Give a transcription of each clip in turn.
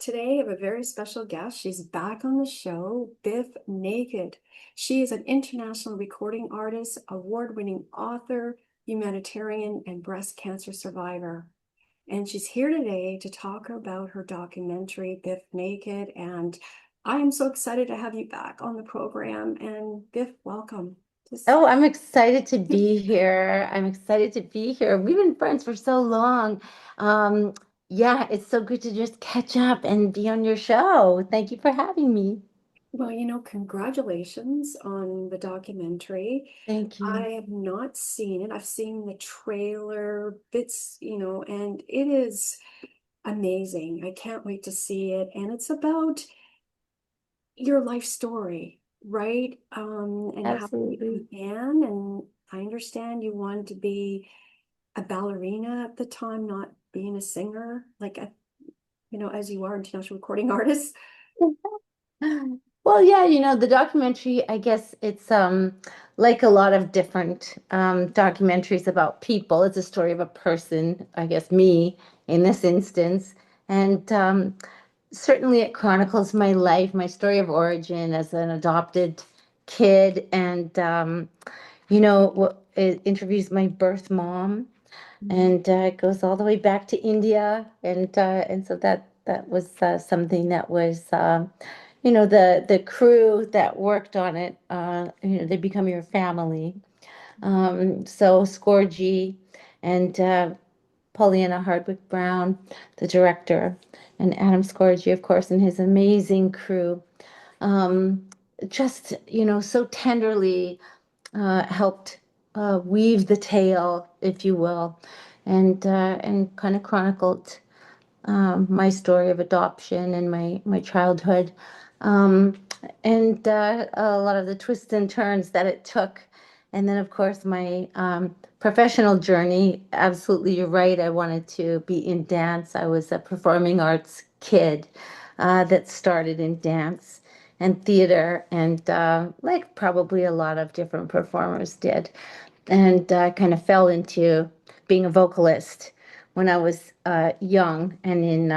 Today, I have a very special guest. She's back on the show, Bif Naked. She is an international recording artist, award-winning author, humanitarian, and breast cancer survivor. And she's here today to talk about her documentary, Bif Naked. And I am so excited to have you back on the program. And Bif, welcome. Just Oh, I'm excited to be here. I'm excited to be here. We've been friends for so long. Um, yeah, it's so good to just catch up and be on your show. Thank you for having me. Well, congratulations on the documentary. Thank you. I have not seen it. I've seen the trailer bits, and it is amazing. I can't wait to see it. And it's about your life story, right? And how you Absolutely. began. And I understand you wanted to be a ballerina at the time, not being a singer, as you are international recording artist. Well, yeah, the documentary, I guess it's like a lot of different documentaries about people. It's a story of a person, I guess me in this instance. And certainly it chronicles my life, my story of origin as an adopted kid. And it interviews my birth mom, and it goes all the way back to India, and so that was something that was the crew that worked on it. They become your family. So Scorgie and Paulina Hardwick Brown, the director, and Adam Scorgie, of course, and his amazing crew. Um, just so tenderly helped weave the tale, if you will, and kind of chronicled my story of adoption and my childhood, um, and a lot of the twists and turns that it took. And then, of course, my professional journey. Absolutely, you're right. I wanted to be in dance. I was a performing arts kid that started in dance and theater, and like probably a lot of different performers did, and kind of fell into being a vocalist when I was young and in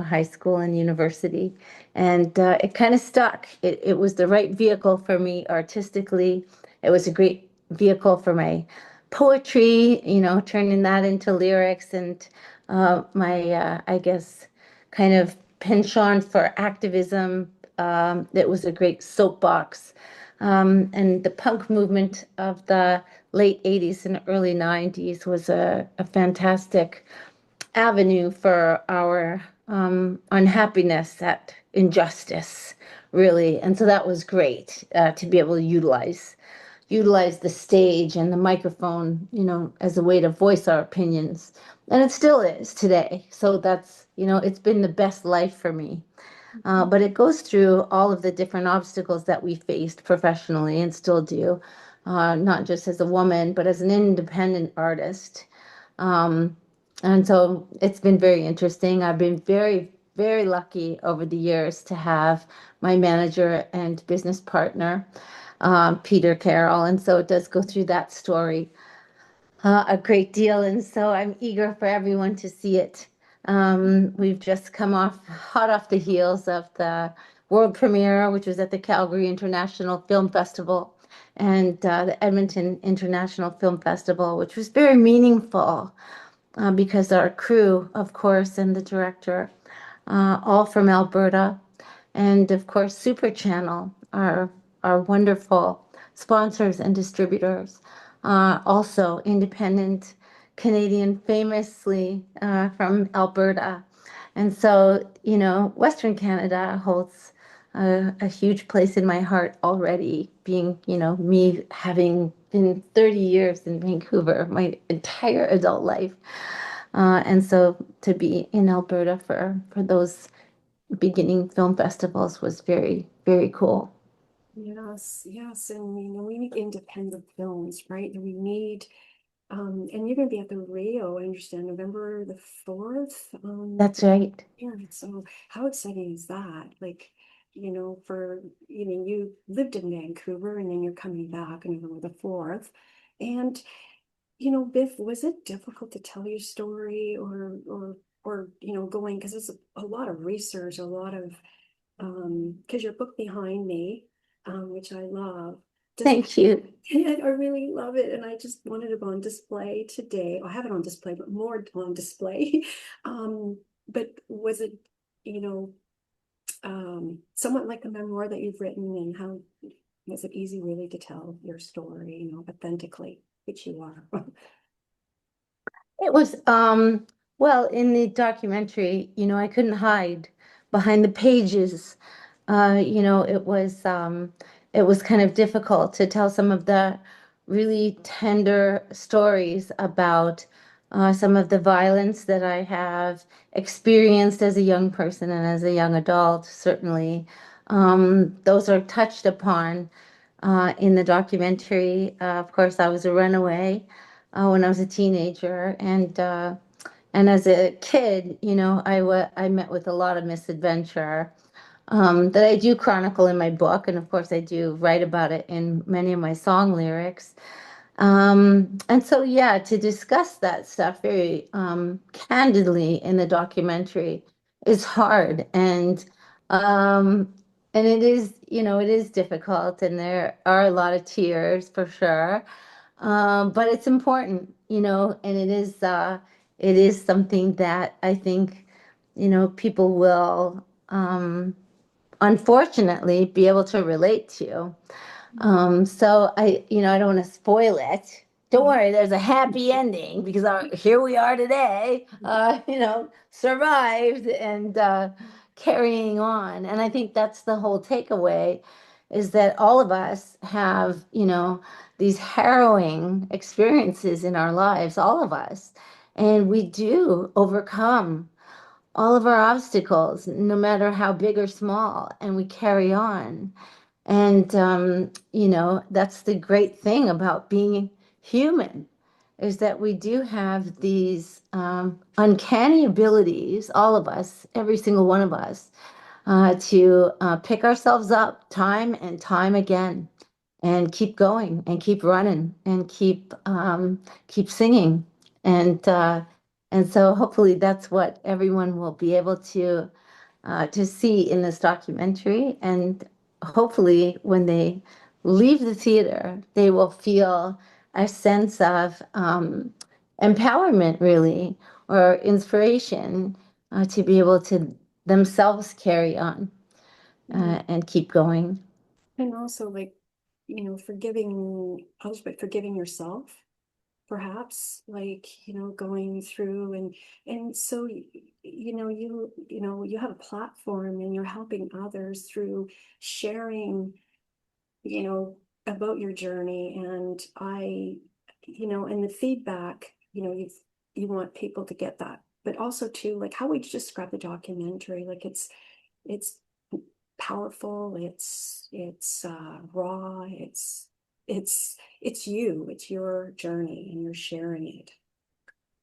high school and university, and it kind of stuck. It was the right vehicle for me artistically. It was a great vehicle for my poetry, turning that into lyrics, and my I guess kind of penchant for activism. It was a great soapbox, and the punk movement of the late 80s and early 90s was a fantastic avenue for our unhappiness at injustice, really. And so that was great to be able to utilize the stage and the microphone, as a way to voice our opinions. And it still is today. So that's, it's been the best life for me. But it goes through all of the different obstacles that we faced professionally and still do, not just as a woman, but as an independent artist. Um, and so it's been very interesting. I've been very, very lucky over the years to have my manager and business partner, Peter Carroll. And so it does go through that story a great deal. And so I'm eager for everyone to see it. We've just come hot off the heels of the world premiere, which was at the Calgary International Film Festival and the Edmonton International Film Festival, which was very meaningful because our crew, of course, and the director, all from Alberta, and of course, Super Channel, our wonderful sponsors and distributors, also independent Canadian, famously from Alberta. And so, Western Canada holds a huge place in my heart already, being, me having been 30 years in Vancouver, my entire adult life. And so to be in Alberta for those beginning film festivals was very, very cool. Yes, yes. And we need independent films, right? And we need and you're gonna be at the Rio, I understand, November the 4th. That's right. Yeah, so how exciting is that? You lived in Vancouver and then you're coming back on November the 4th. And Biff, was it difficult to tell your story or going, because it's a lot of research, a lot of because your book behind me, which I love, just Thank you. I really love it, and I just wanted it on display today. I have it on display, but more on display. But was it, you know, somewhat like the memoir that you've written, and how was it easy really to tell your story, authentically, which you are? It was, well, in the documentary, I couldn't hide behind the pages. It was kind of difficult to tell some of the really tender stories about some of the violence that I have experienced as a young person and as a young adult, certainly. Those are touched upon in the documentary. Of course, I was a runaway when I was a teenager, and as a kid, I met with a lot of misadventure that I do chronicle in my book, and of course, I do write about it in many of my song lyrics. And so, yeah, to discuss that stuff very candidly in the documentary is hard, um, and it is, it is difficult, and there are a lot of tears for sure. But it's important, and it is something that I think, people will, unfortunately be able to relate to. So I don't want to spoil it. Don't worry, there's a happy ending because here we are today, survived and carrying on. And I think that's the whole takeaway is that all of us have, these harrowing experiences in our lives, all of us. And we do overcome all of our obstacles, no matter how big or small, and we carry on. And, that's the great thing about being human is that we do have these uncanny abilities, all of us, every single one of us, to pick ourselves up time and time again and keep going and keep running and keep singing. And, uh, and so hopefully that's what everyone will be able to see in this documentary. And hopefully, when they leave the theater, they will feel a sense of empowerment, really, or inspiration to be able to themselves carry on Mhm. and keep going. And also, like, forgiving others, but forgiving yourself, perhaps, like, going through, and so you have a platform, and you're helping others through sharing, you know about your journey. And and the feedback, you want people to get that, but also too, like how we just describe the documentary, like it's powerful, it's raw, it's your journey, and you're sharing it.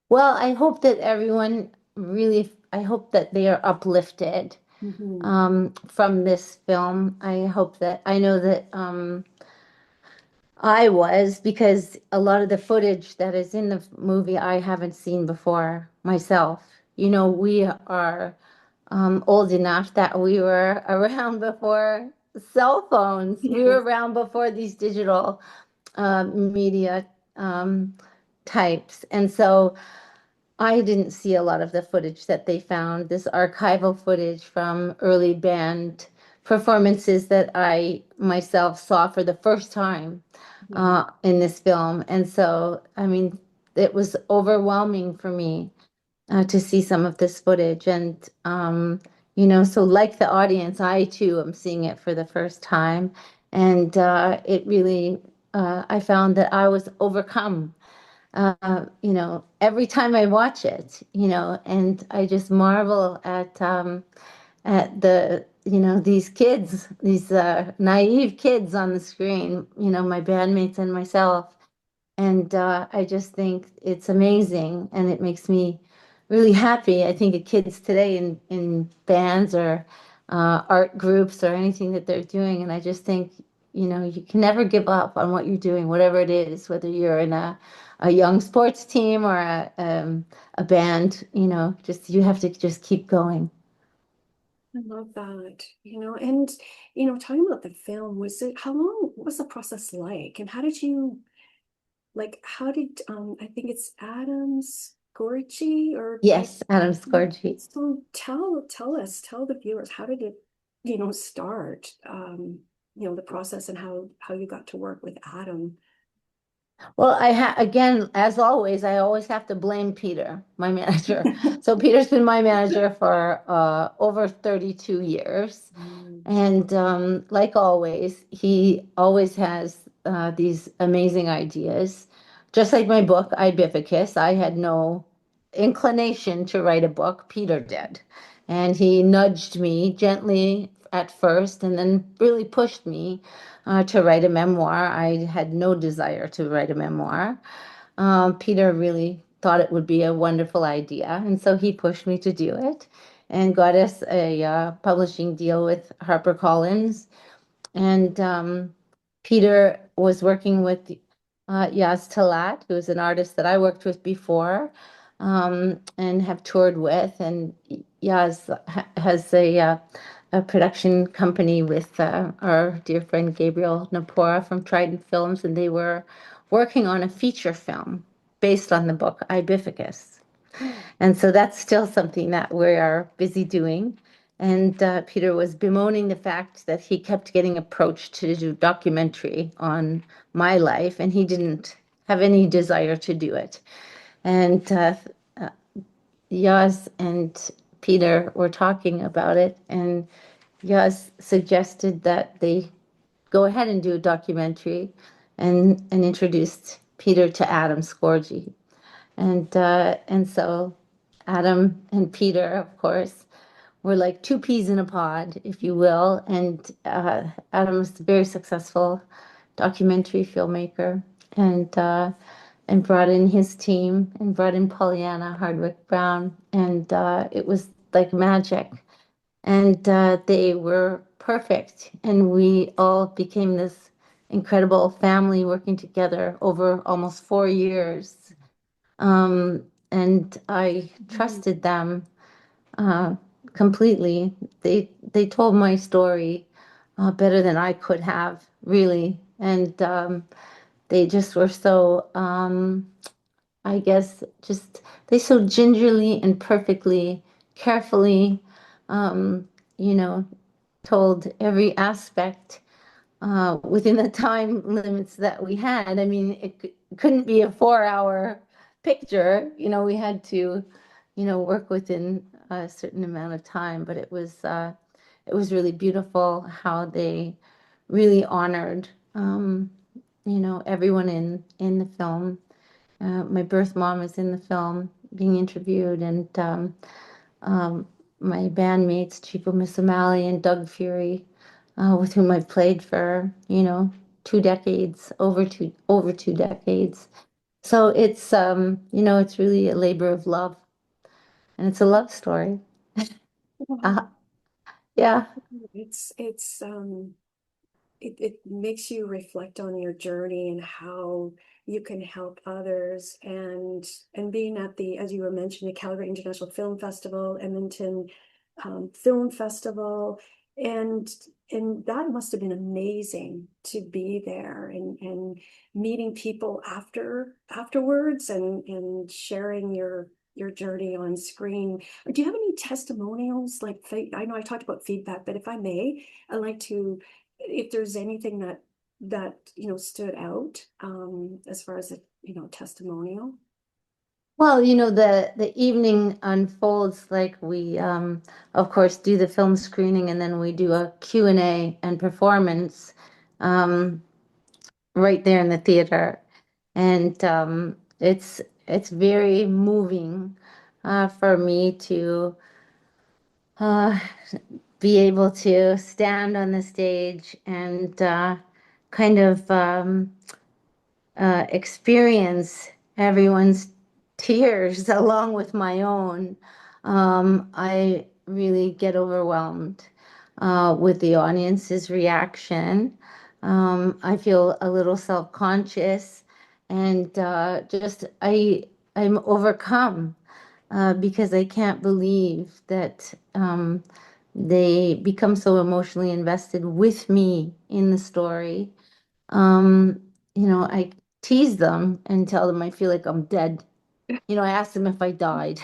Well, I hope that everyone really, I hope that they are uplifted Hmm. from this film. I know that. I was because a lot of the footage that is in the movie I haven't seen before myself. We are old enough that we were around before cell phones. We were Yes. around before these digital media um, types. And so I didn't see a lot of the footage that they found, this archival footage from early band performances that I myself saw for the first time Yeah. in this film. And so, I mean, it was overwhelming for me to see some of this footage. And, so like the audience, I too am seeing it for the first time. And I found that I was overcome every time I watch it, and I just marvel at these kids, these naive kids on the screen, my bandmates and myself. And I just think it's amazing, and it makes me really happy. I think of kids today in bands or art groups or anything that they're doing, and I just think, you can never give up on what you're doing, whatever it is, whether you're in a young sports team or a band, just you have to just keep going. I love that, and talking about the film, how long was the process like? And how did you how did I think it's Adams Gorgie or I Yes, Adam Scorgi. so tell the viewers, how did it, start, the process and how you got to work with Adam. Well, again, as always, I always have to blame Peter, my manager. So Peter's been my manager for over 32 years. Mm. And like always, he always has these amazing ideas. Just like my book, Ibifficus, I had no inclination to write a book. Peter did. And he nudged me gently at first and then really pushed me to write a memoir. I had no desire to write a memoir. Peter really thought it would be a wonderful idea. And so he pushed me to do it and got us a publishing deal with HarperCollins. And Peter was working with Yaz Talat, who's an artist that I worked with before and have toured with. And Yaz has a production company with our dear friend Gabriel Napora from Trident Films, and they were working on a feature film based on the book Ibifficus. And so that's still something that we are busy doing. And Peter was bemoaning the fact that he kept getting approached to do documentary on my life, and he didn't have any desire to do it. And Yaz and Peter were talking about it, and Yaz suggested that they go ahead and do a documentary and introduced Peter to Adam Scorgi. And so Adam and Peter, of course, were like two peas in a pod, if you will. And Adam is a very successful documentary filmmaker, and brought in his team and brought in Pollyanna Hardwick Brown, and it was like magic. And they were perfect, and we all became this incredible family working together over almost 4 years. And I Mm. trusted them uh, completely. They told my story better than I could have, really. And they just were so, I guess, just they so gingerly and perfectly, carefully, um, you know, told every aspect within the time limits that we had. I mean, couldn't be a 4 hour picture. We had to, work within a certain amount of time. But it was really beautiful how they really honored, everyone in the film. My birth mom is in the film being interviewed, and um, my bandmates, Chico Miss O'Malley and Doug Fury, with whom I've played for, 2 decades, over two decades. So it's really a labor of love, and it's a love story. Wow. Uh, yeah. It's it makes you reflect on your journey and how you can help others, and being at the, as you were mentioning, the Calgary International Film Festival, Edmonton Film Festival, and that must have been amazing to be there and meeting people afterwards and sharing your journey on screen. Do you have any testimonials? I know I talked about feedback, but if I may, I'd like to, if there's anything that stood out as far as a testimonial. Well, the evening unfolds like we, of course, do the film screening, and then we do a Q&A and performance um, right there in the theater. And it's very moving for me to uh, be able to stand on the stage and kind of experience everyone's tears along with my own. I really get overwhelmed with the audience's reaction. I feel a little self-conscious, and just I'm overcome because I can't believe that they become so emotionally invested with me in the story. Um, I tease them and tell them I feel like I'm dead. I asked them if I died,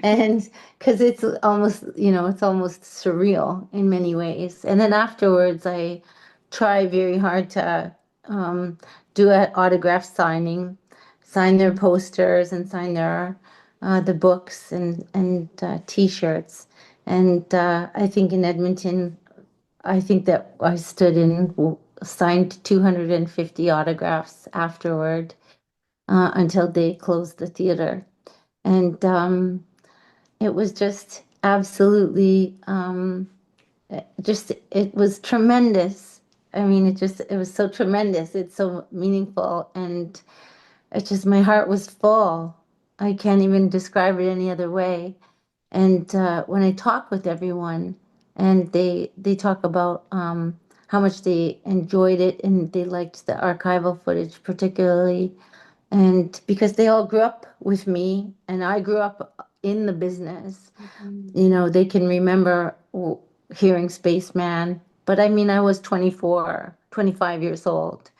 and because it's almost surreal in many ways. And then afterwards, I try very hard to um, do an autograph signing, sign their posters, and sign their the books and T-shirts. And I think in Edmonton, I think that I stood in signed 250 autographs afterward until they closed the theater. And it was just absolutely just it was tremendous. I mean, it was so tremendous. It's so meaningful, and it just my heart was full. I can't even describe it any other way. And when I talk with everyone, and they talk about how much they enjoyed it and they liked the archival footage particularly, and because they all grew up with me and I grew up in the business, they can remember hearing Spaceman. But I mean, I was 24, 25 years old,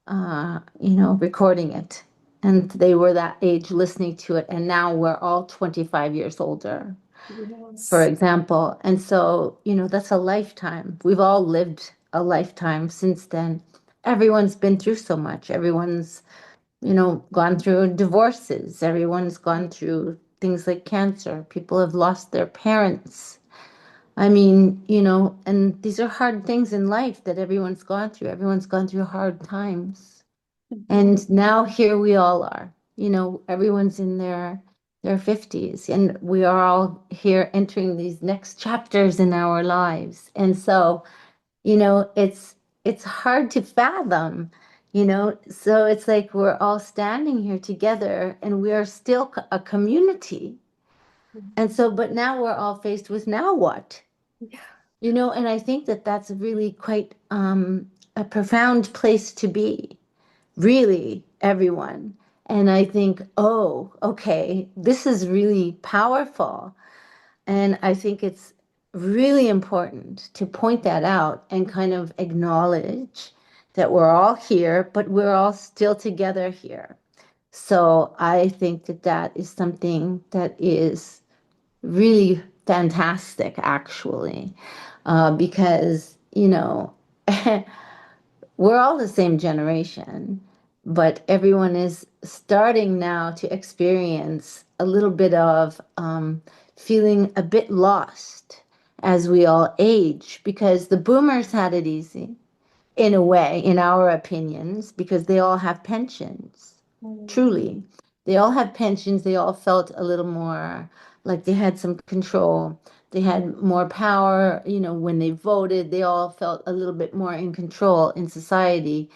recording it. And they were that age listening to it. And now we're all 25 years older, for Yes. example. And so, that's a lifetime. We've all lived a lifetime since then. Everyone's been through so much. Everyone's gone through divorces. Everyone's gone through things like cancer. People have lost their parents. I mean, and these are hard things in life that everyone's gone through. Everyone's gone through hard times. Mhm. And now here we all are. Everyone's in their 50s and we are all here entering these next chapters in our lives. And so it's hard to fathom, so it's like we're all standing here together and we are still a community. And so, but now we're all faced with now what? Yeah. And I think that that's really quite a profound place to be, really, everyone. And I think, oh, okay, this is really powerful. And I think it's really important to point that out and kind of acknowledge that we're all here, but we're all still together here. So I think that that is something that is really fantastic, actually, because, we're all the same generation, but everyone is starting now to experience a little bit of feeling a bit lost as we all age, because the boomers had it easy in a way, in our opinions, because they all have pensions. Mm. Truly, they all have pensions. They all felt a little more like they had some control. They had more power, when they voted, they all felt a little bit more in control in society.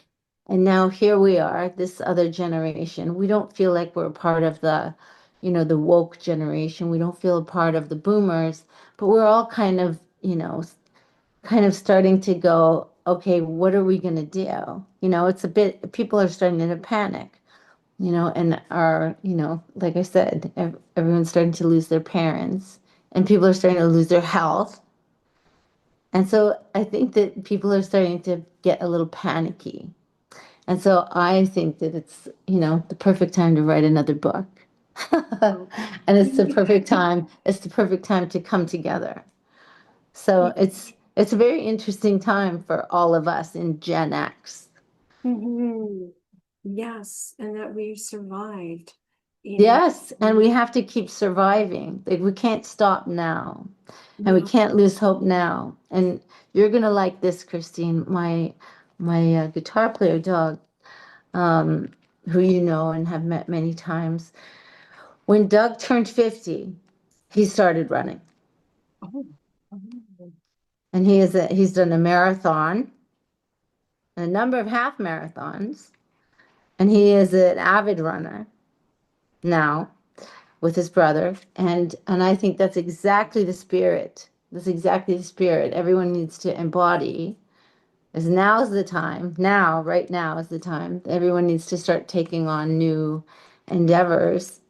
And now here we are, this other generation. We don't feel like we're part of the woke generation. We don't feel a part of the boomers, but we're all kind of starting to go, okay, what are we going to do? It's a bit, people are starting to panic, and like I said, everyone's starting to lose their parents and people are starting to lose their health. And so I think that people are starting to get a little panicky. And so I think that it's, the perfect time to write another book. Oh. And it's the perfect time to come together. So it's a very interesting time for all of us in Gen X. Mhm. Yes, and that we survived, you know. Yes, and we have to keep surviving. Like we can't stop now, and we No. can't lose hope now. And you're gonna like this, Christine, my guitar player dog, um, who you know and have met many times. When Doug turned 50, he started running, Oh. Oh. and he's done a marathon, a number of half marathons, and he is an avid runner now with his brother, and I think that's exactly the spirit. That's exactly the spirit everyone needs to embody, is now's the time. Now, right now is the time. Everyone needs to start taking on new endeavors,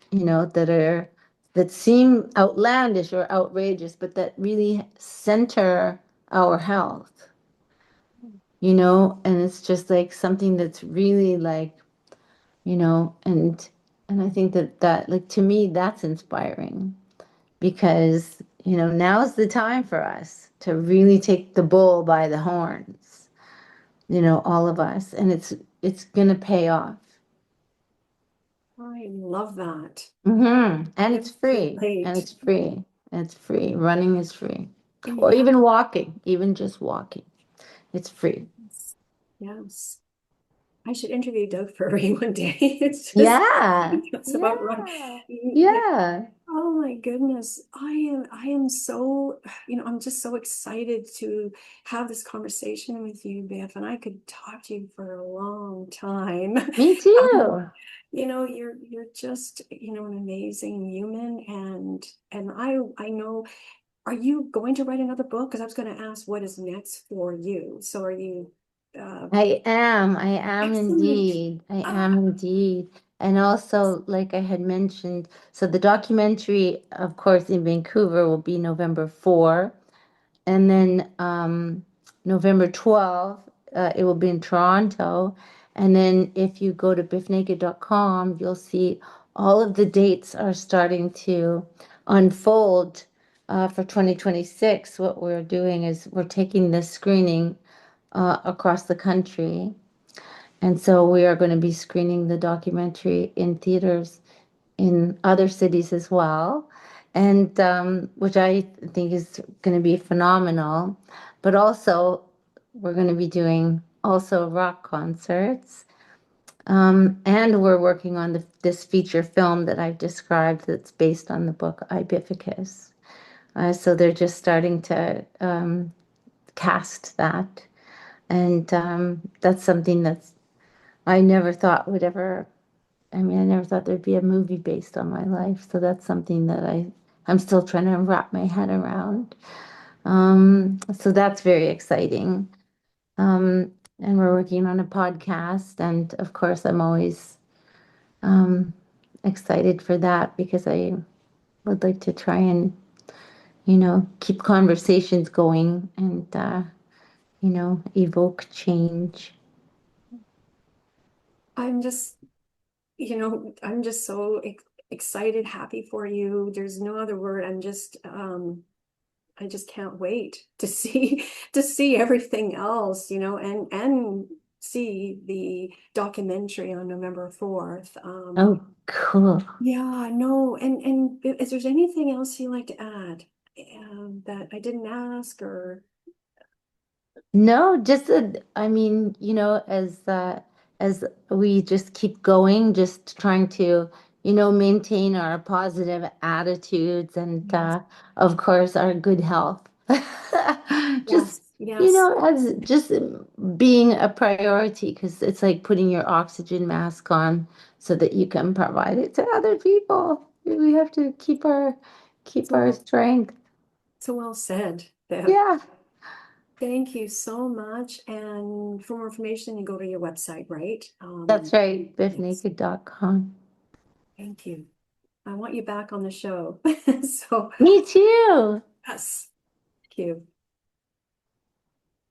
that seem outlandish or outrageous, but that really center our health, and it's just like something that's really like, and I think that like to me that's inspiring because, now's the time for us to really take the bull by the horns, all of us, and it's gonna pay off. I love that. And it's It's too free, and late. it's free, and it's free. Running is free, or Yeah. even walking, even just walking, it's free. Yes. I should interview Doug Furry one day. It's just Yeah, it's about run. yeah, Yeah. yeah. Oh my goodness. I am so, I'm just so excited to have this conversation with you, Biff, and I could talk to you for a long time. Me Um, too. you're just, an amazing human, and I know, are you going to write another book? Because I was going to ask what is next for you. So are you uh I am excellent. indeed. I Ah, am indeed. And also, like I had mentioned, so the documentary, of course, in Vancouver will be November 4. And then November 12th, it will be in Toronto. And then if you go to bifnaked.com, you'll see all of the dates are starting to unfold for 2026. What we're doing is we're taking this screening across the country. And so we are going to be screening the documentary in theaters in other cities as well, and which I think is going to be phenomenal. But also, we're going to be doing also rock concerts, and we're working on this feature film that I've described that's based on the book Ibifficus. So they're just starting to cast that, and that's something that's I never thought would ever. I mean, I never thought there'd be a movie based on my life. So that's something that I'm still trying to wrap my head around. So that's very exciting. And we're working on a podcast. And of course, I'm always um, excited for that because I would like to try and, keep conversations going and, evoke change. I'm just, I'm just so excited, happy for you. There's no other word. I just can't wait to see to see everything else, and see the documentary on November 4th. Oh, cool. Yeah, no, and if there's anything else you'd like to add, that I didn't ask, or No, just I mean, as we just keep going, just trying to, maintain our positive attitudes and yes, of course our good health. Just, yes, yes. as just being a priority because it's like putting your oxygen mask on so that you can provide it to other people. We have to keep So our well, strength. so well said, Bev. Yeah, Thank you so much. And for more information, you go to your website, right? that's right. Yes. Bifnaked.com. Thank you. I want you back on the show. So, Me too. yes, thank you.